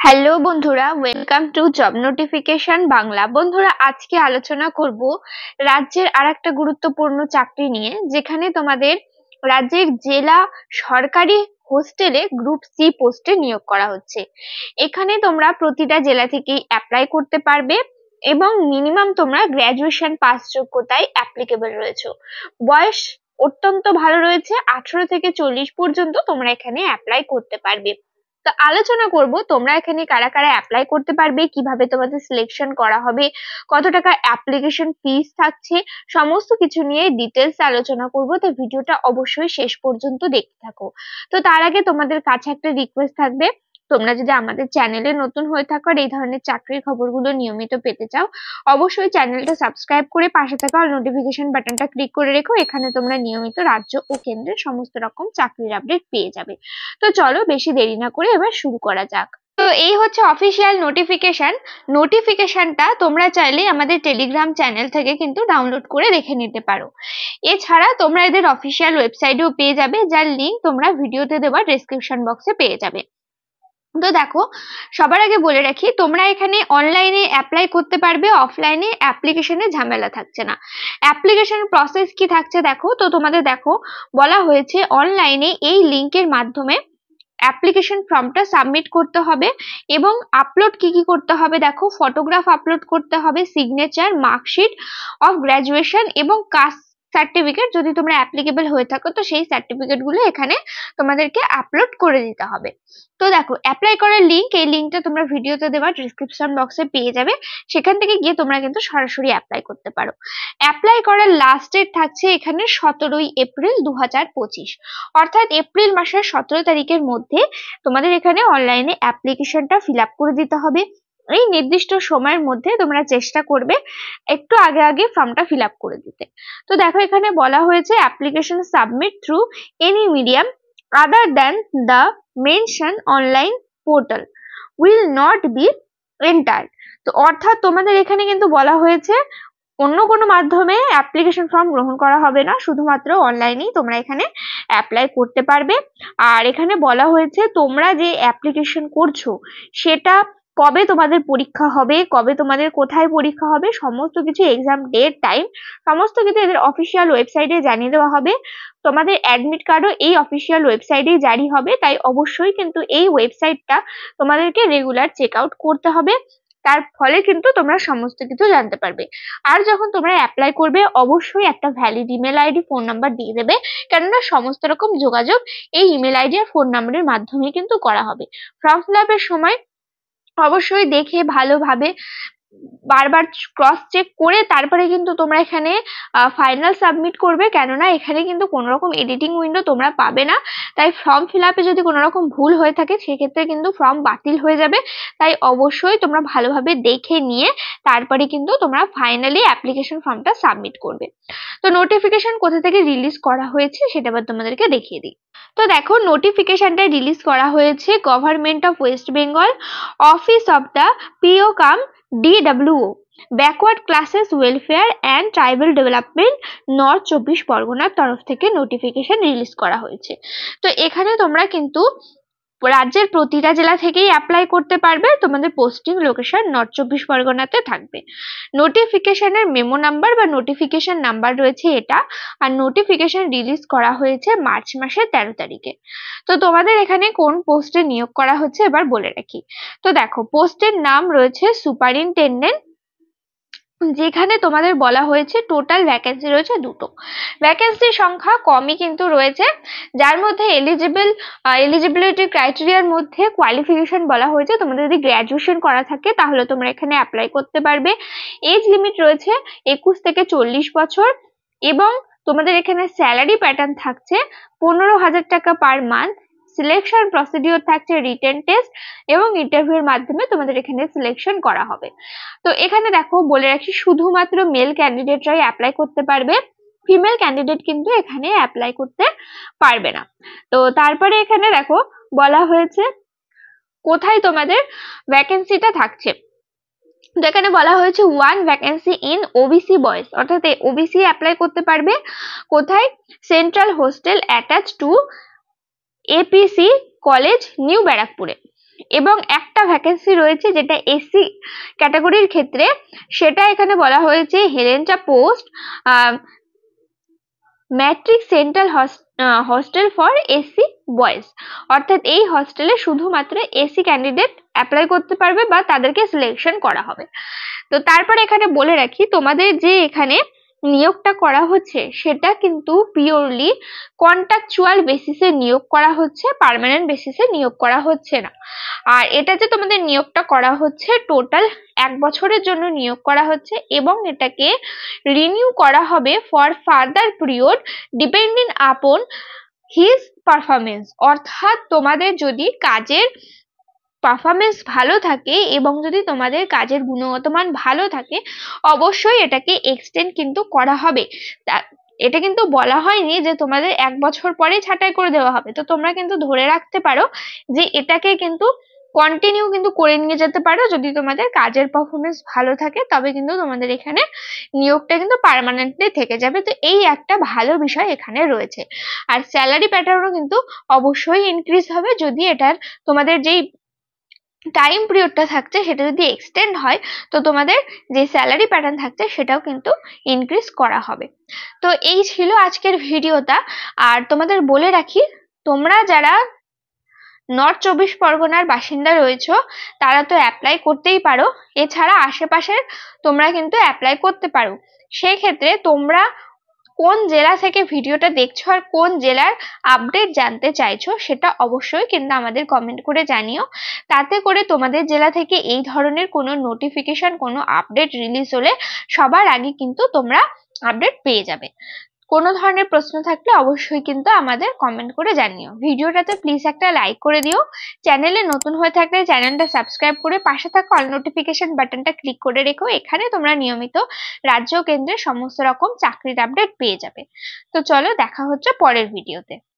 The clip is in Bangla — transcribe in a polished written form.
হ্যালো বন্ধুরা, welcome to job notification Bangla. বন্ধুরা, আজকে আলোচনা করব রাজ্যের আরেকটা গুরুত্বপূর্ণ চাকরি নিয়ে, যেখানে তোমাদের রাজ্যের জেলা সরকারি হোস্টেলে গ্রুপ সি পোস্টে নিয়োগ করা হচ্ছে। এখানে তোমরা প্রতিটা জেলা থেকেই অ্যাপ্লাই করতে পারবে এবং মিনিমাম তোমরা গ্র্যাজুয়েশন পাস যোগ্যতায় অ্যাপ্লিকেবল রয়েছে। বয়স অত্যন্ত ভালো রয়েছে, 18 থেকে 40 পর্যন্ত তোমরা এখানে অ্যাপ্লাই করতে পারবে। তো আলোচনা করব তোমরা এখানে কারা কারা অ্যাপ্লাই করতে পারবে, কিভাবে তোমাদের সিলেকশন করা হবে, কত টাকা অ্যাপ্লিকেশন ফিস থাকছে, সমস্ত কিছু নিয়ে ডিটেলস আলোচনা করব। তো ভিডিওটা অবশ্যই শেষ পর্যন্ত দেখতে থাকো। তো তার আগে তোমাদের কাছে একটা রিকোয়েস্ট থাকবে, তোমরা যদি আমাদের চ্যানেলে নতুন হয়ে থাকো আর এই ধরনের চাকরির খবরগুলো নিয়মিত পেতে চাও, অবশ্যই চ্যানেলটা সাবস্ক্রাইব করে পাশে থাকা অল নোটিফিকেশন বাটনটা ক্লিক করে রেখো। এখানে তোমরা নিয়মিত রাজ্য ও কেন্দ্রের সমস্ত রকম চাকরির আপডেট পেয়ে যাবে। তো চলো বেশি দেরি না করে এবার শুরু করা যাক। তো এই হচ্ছে অফিসিয়াল নোটিফিকেশনটা তোমরা চাইলে আমাদের টেলিগ্রাম চ্যানেল থেকে কিন্তু ডাউনলোড করে দেখে নিতে পারো। এছাড়া তোমরা এদের অফিসিয়াল ওয়েবসাইটেও পেয়ে যাবে, যার লিংক তোমরা ভিডিওতে দেওয়া ডেসক্রিপশন বক্সে পেয়ে যাবে। তো দেখো, সবার আগে বলে রাখি, তোমরা এখানে অনলাইনে অ্যাপ্লাই করতে পারবে, অফলাইনে অ্যাপ্লিকেশনে ঝামেলা থাকছে না। অ্যাপ্লিকেশন প্রসেস কি থাকছে দেখো, তো তোমাদের দেখো বলা হয়েছে অনলাইনে এই লিংকের মাধ্যমে অ্যাপ্লিকেশন ফর্মটা সাবমিট করতে হবে এবং আপলোড কি কি করতে হবে দেখো, ফটোগ্রাফ আপলোড করতে হবে, সিগনেচার, মার্কশিট অফ গ্র্যাজুয়েশন এবং কাস্ট সার্টিফিকেট, যদি তোমরা অ্যাপ্লিকেবল হয়ে থাকো তো সেই সার্টিফিকেট গুলো এখানে তোমাদেরকে আপলোড করে দিতে হবে। তো দেখো, অ্যাপ্লাই করার লিংক, এই লিংকটা তোমরা ভিডিওতে দেওয়া ডেসক্রিপশন বক্সে পেয়ে যাবে। সেখান থেকে গিয়ে তোমরা কিন্তু সরাসরি অ্যাপ্লাই করতে পারো। অ্যাপ্লাই করার লাস্ট ডেট থাকছে এখানে 17 এপ্রিল 2025, অর্থাৎ এপ্রিল মাসের 17 তারিখের মধ্যে তোমাদের এখানে অনলাইনে অ্যাপ্লিকেশনটা ফিল আপ করে দিতে হবে। এই নির্দিষ্ট সময়ের মধ্যে তোমরা চেষ্টা করবে একটু আগে আগে ফর্মটা ফিল আপ করে দিতে। তো দেখো, এখানে বলা হয়েছে application submit through any medium other than the mentioned online portal will not be entered। তো অর্থাৎ তোমাদের এখানে কিন্তু বলা হয়েছে অন্য কোনো মাধ্যমে অ্যাপ্লিকেশন ফর্ম গ্রহণ করা হবে না, শুধুমাত্র অনলাইনেই তোমরা এখানে অ্যাপ্লাই করতে পারবে। আর এখানে বলা হয়েছে তোমরা যে অ্যাপ্লিকেশন করছো সেটা কবে তোমাদের পরীক্ষা হবে, কবে তোমাদের কোথায় পরীক্ষা হবে, সমস্ত কিছু, এক্সাম ডেট, টাইম, সমস্ত কিছু এদের অফিসিয়াল ওয়েবসাইটে জানিয়ে দেওয়া হবে। তোমাদের অ্যাডমিট কার্ডও এই অফিসিয়াল ওয়েবসাইটেই জারি হবে, তাই অবশ্যই কিন্তু এই ওয়েবসাইটটা তোমাদেরকে রেগুলার চেক আউট করতে হবে। তার ফলে কিন্তু তোমরা সমস্ত কিছু জানতে পারবে। আর যখন তোমরা অ্যাপ্লাই করবে অবশ্যই একটা valid email ID, phone number দিয়ে দেবে, কেননা সমস্ত রকম যোগাযোগ এই ইমেল আইডি আর ফোন নাম্বারের মাধ্যমে কিন্তু করা হবে। ফর্ম ফিল আপের সময় অবশ্যই দেখে ভালোভাবে বারবার ক্রস চেক করে তারপরে কিন্তু তোমরা এখানে ফাইনাল সাবমিট করবে, কেননা এখানে কিন্তু কোনো রকম এডিটিং উইন্ডো তোমরা পাবে না। তাই ফর্ম ফিল আপে যদি কোনো রকম ভুল হয়ে থাকে সেক্ষেত্রে কিন্তু ফর্ম বাতিল হয়ে যাবে। তাই অবশ্যই তোমরা ভালোভাবে দেখে নিয়ে তারপরে কিন্তু তোমরা ফাইনালি অ্যাপ্লিকেশন ফর্মটা সাবমিট করবে। তো নোটিফিকেশন কোথা থেকে রিলিজ করা হয়েছে সেটা আবার তোমাদেরকে দেখিয়ে দিই। তো দেখো, নোটিফিকেশনটা রিলিজ করা হয়েছে government of West Bengal, office of the PO cum DWO, backward classes welfare and tribal development, north 24 পরগনার তরফ থেকে নোটিফিকেশন রিলিজ করা হয়েছে। তো এখানে তোমরা কিন্তু রাজ্যের প্রতিটা জেলা থেকেই অ্যাপ্লাই করতে পারবে, তোমাদের পোস্টিং লোকেশন নর্থ 24 পরগনাতে থাকবে। নোটিফিকেশনের মেমো নাম্বার বা নোটিফিকেশন নাম্বার রয়েছে এটা, আর নোটিফিকেশন রিলিজ করা হয়েছে মার্চ মাসের 13 তারিখে। তো তোমাদের এখানে কোন পোস্টে নিয়োগ করা হচ্ছে এবার বলে রাখি। তো দেখো, পোস্টের নাম রয়েছে সুপারিনটেন্ডেন্ট, যেখানে তোমাদের বলা হয়েছে টোটাল ভ্যাকেন্সি রয়েছে 2টো। ভ্যাকেন্সির সংখ্যা কমই কিন্তু রয়েছে, যার মধ্যে এলিজিবিলিটি ক্রাইটেরিয়ার মধ্যে কোয়ালিফিকেশন বলা হয়েছে তোমাদের যদি গ্র্যাজুয়েশন করা থাকে তাহলে তোমরা এখানে অ্যাপ্লাই করতে পারবে। এজ লিমিট রয়েছে 21 থেকে 40 বছর এবং তোমাদের এখানে স্যালারি প্যাটার্ন থাকছে 15,000 টাকা পার মান্থ। সিলেকশন প্রসিডিওর থাকছে রিটেন টেস্ট এবং ইন্টারভিউর মাধ্যমে তোমাদের এখানে সিলেকশন করা হবে। তো এখানে দেখো বলে রাখি, শুধুমাত্র মেল ক্যান্ডিডেটরাই অ্যাপ্লাই করতে পারবে, ফিমেল ক্যান্ডিডেট কিন্তু এখানে অ্যাপ্লাই করতে পারবে না। তো তারপরে এখানে দেখো বলা হয়েছে কোথায় তোমাদের ভ্যাকেন্সিটা থাকছে। তো এখানে বলা হয়েছে 1 ভ্যাকেন্সি ইন ওবিসি বয়েজ, অর্থাৎ ওবিসি অ্যাপ্লাই করতে পারবে। কোথায়? Central hostel attach to APC college, new ব্যারাকপুরে। এবং একটা ভ্যাকেন্সি রয়েছে যেটা এসসি ক্যাটাগরির ক্ষেত্রে, সেটা এখানে বলা হয়েছে Helencha post matric central hostel for SC boys. অর্থাৎ এই হস্টেলে শুধুমাত্র এসসি ক্যান্ডিডেট অ্যাপ্লাই করতে পারবে বা তাদেরকে সিলেকশন করা হবে। তো তারপর এখানে বলে রাখি, তোমাদের যে এখানে নিয়োগটা করা হচ্ছে সেটা কিন্তু পিওরলি কন্ট্রাকচুয়াল বেসিসে নিয়োগ করা হচ্ছে, পার্মানেন্ট বেসিসে নিয়োগ করা হচ্ছে না। আর এটা যে তোমাদের নিয়োগটা করা হচ্ছে টোটাল 1 বছরের জন্য নিয়োগ করা হচ্ছে এবং এটাকে রিনিউ করা হবে for further period depending upon his performance. অর্থাৎ তোমাদের যদি কাজের পারফরমেন্স ভালো থাকে এবং যদি তোমাদের কাজের গুণগত মান ভালো থাকে, অবশ্যই এটাকে এক্সটেন্ড কিন্তু করা হবে। এটা কিন্তু বলা হয়নি যে তোমাদের 1 বছর পরে ছাঁটাই করে দেওয়া হবে। তো তোমরা কিন্তু ধরে রাখতে পারো যে এটাকে কিন্তু কন্টিনিউ কিন্তু করে নিয়ে যেতে পারো। যদি তোমাদের কাজের পারফরমেন্স ভালো থাকে তবে কিন্তু তোমাদের এখানে নিয়োগটা কিন্তু পার্মানেন্টলি থেকে যাবে। তো এই একটা ভালো বিষয় এখানে রয়েছে। আর স্যালারি প্যাটার্নও কিন্তু অবশ্যই ইনক্রিজ হবে যদি এটার তোমাদের যেই টাইম পিরিয়ডটা থাকছে সেটা যদি এক্সটেন্ড হয়, তো তোমাদের যে স্যালারি প্যাটার্ন থাকছে সেটাও কিন্তু ইনক্রিজ করা হবে। তো এই ছিল আজকের ভিডিওটা। আর তোমাদের বলে রাখি, তোমরা যারা নর্থ 24 পরগনার বাসিন্দা রয়েছো তারা তো অ্যাপ্লাই করতেই পারো। এছাড়া আশেপাশের তোমরা কিন্তু অ্যাপ্লাই করতে পারো। সেক্ষেত্রে তোমরা কোন জেলা থেকে ভিডিওটা দেখছো আর কোন জেলার আপডেট জানতে চাইছো সেটা অবশ্যই কিন্তু আমাদের কমেন্ট করে জানিও। তাতে করে তোমাদের জেলা থেকে এই ধরনের কোনো নোটিফিকেশন, কোনো আপডেট রিলিজ হলে সবার আগে কিন্তু তোমরা আপডেট পেয়ে যাবে। কোনো ধরনের প্রশ্ন থাকলে অবশ্যই কিন্তু আমাদের কমেন্ট করে জানিও। ভিডিওটাতে প্লিজ একটা লাইক করে দিও। চ্যানেলে নতুন হয়ে থাকলে চ্যানেলটা সাবস্ক্রাইব করে পাশে থাকা অল নোটিফিকেশন বাটনটা ক্লিক করে রেখো। এখানে তোমরা নিয়মিত রাজ্য ও কেন্দ্রের সমস্ত রকম চাকরির আপডেট পেয়ে যাবে। তো চলো, দেখা হচ্ছে পরের ভিডিওতে।